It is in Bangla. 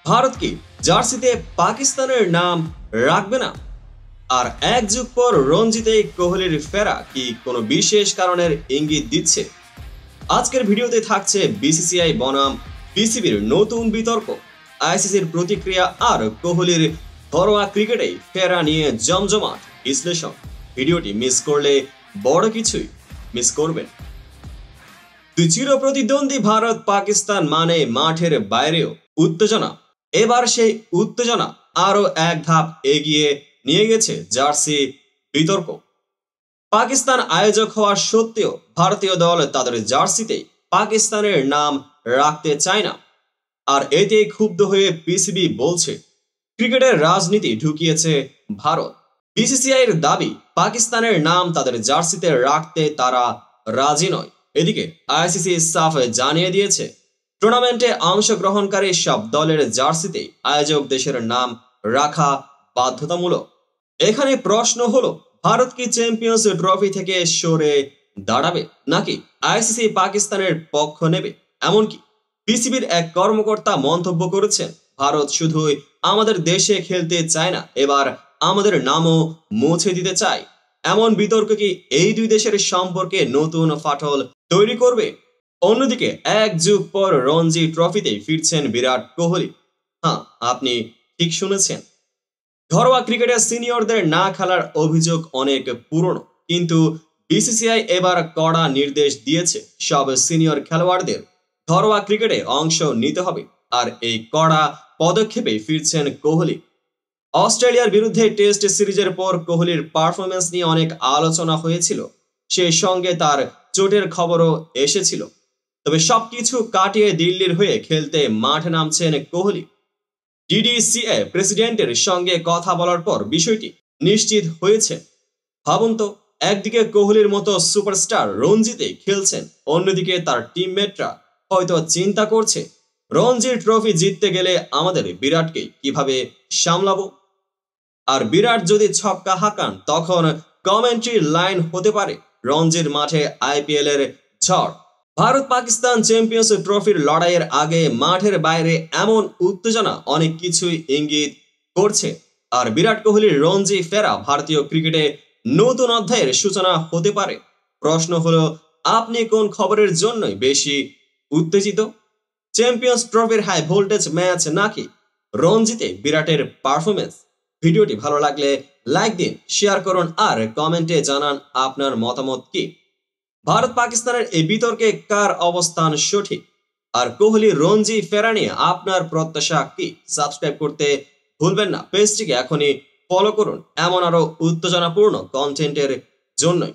ভারত কি জার্সিতে পাকিস্তানের নাম রাখবে না? আর এক যুগ পর রঞ্জিতে কোহলির ফেরা কি কোনো বিশেষ কারণের ইঙ্গিত দিচ্ছে? আজকের ভিডিওতে থাকছে বিসিসিআই বনাম পিসিবির নতুন বিতর্ক, আইসিসির প্রতিক্রিয়া আর কোহলির ঘরোয়া ক্রিকেটে ফেরা নিয়ে জমজমাট বিশ্লেষণ। ভিডিওটি মিস করলে বড় কিছুই মিস করবেন। দুই চির প্রতিদ্বন্দ্বী ভারত পাকিস্তান মানে মাঠের বাইরেও উত্তেজনা। এবার সেই উত্তেজনা আরো এক ধাপ এগিয়ে নিয়ে গেছে জার্সি বিতর্ক। পাকিস্তান আয়োজক হওয়া সত্ত্বেও ভারতীয় দল তাদের জার্সিতে পাকিস্তানের নাম রাখতে চায় না। আর এতে ক্ষুব্ধ হয়ে পিসিবি বলছে ক্রিকেটের রাজনীতি ঢুকিয়েছে ভারত। বিসিসিআই এর দাবি পাকিস্তানের নাম তাদের জার্সিতে রাখতে তারা রাজি নয়। এদিকে আইসিসি সাফ জানিয়ে দিয়েছে টুর্নামেন্টে অংশগ্রহণকারী সব দলের জার্সিতে আয়োজক দেশের নাম রাখা বাধ্যতামূলক। এখানে প্রশ্ন হলো, ভারত কি চ্যাম্পিয়ন্স ট্রফি থেকে সরে দাঁড়াবে নাকি আইসিসি পাকিস্তানের পক্ষ নেবে? এমনকি পিসিবির এক কর্মকর্তা মন্তব্য করেছেন, ভারত শুধুই আমাদের দেশে খেলতে চায় না, এবার আমাদের নামও মুছে দিতে চায়। এমন বিতর্ক কি এই দুই দেশের সম্পর্কে নতুন ফাটল তৈরি করবে? অন্যদিকে এক যুগ পর রঞ্জি ট্রফিতে ফিরছেন বিরাট কোহলি। হ্যাঁ, আপনি ঠিক শুনেছেন। ঘরোয়া ক্রিকেটে সিনিয়রদের না খেলার অভিযোগ অনেক পুরনো, কিন্তু বিসিসিআই এবার কড়া নির্দেশ দিয়েছে সব সিনিয়র খেলোয়াড়দের ঘরোয়া ক্রিকেটে অংশ নিতে হবে। আর এই কড়া পদক্ষেপে ফিরছেন কোহলি। অস্ট্রেলিয়ার বিরুদ্ধে টেস্ট সিরিজের পর কোহলির পারফরমেন্স নিয়ে অনেক আলোচনা হয়েছিল, সেই সঙ্গে তার চোটের খবরও এসেছিল। তবে সবকিছু কাটিয়ে দিল্লির হয়ে খেলতে মাঠে নামছেন কোহলি। ডিডিসিএ প্রেসিডেন্টের সঙ্গে কথা বলার পর বিষয়টি নিশ্চিত হয়েছে। ভাবুন তো, একদিকে কোহলির মতো সুপারস্টার রঞ্জিতে খেলছেন, অন্যদিকে তার টিমমেটরা হয়তো চিন্তা করছে রঞ্জির ট্রফি জিততে গেলে আমাদের বিরাটকে কিভাবে সামলাবো। আর বিরাট যদি ছক্কা হাঁকান তখন কমেন্ট্রি লাইন হতে পারে রঞ্জির মাঠে আইপিএল এর ঝড়। ভারত পাকিস্তান চ্যাম্পিয়ন্স ট্রফির লড়াইয়ের আগে মাঠের বাইরে এমন উত্তেজনা অনেক কিছুই ইঙ্গিত করছে। আর বিরাট কোহলির রঞ্জি ফেরা ভারতীয় ক্রিকেটে নতুন অধ্যায়ের সূচনা হতে পারে। প্রশ্ন হলো, আপনি কোন খবরের জন্যই বেশি উত্তেজিত? চ্যাম্পিয়ন্স ট্রফির হাই ভোল্টেজ ম্যাচ নাকি রঞ্জিতে বিরাটের পারফরমেন্স? ভিডিওটি ভালো লাগলে লাইক দিন, শেয়ার করুন আর কমেন্টে জানান আপনার মতামত কি। ভারত পাকিস্তানের এই বিতর্কে কার অবস্থান সঠিক? আর কোহলি রঞ্জি ফেরা নিয়ে আপনার প্রত্যাশা কি? সাবস্ক্রাইব করতে ভুলবেন না। পেজটিকে এখনই ফলো করুন এমন আরো উত্তেজনাপূর্ণ কন্টেন্টের জন্যই।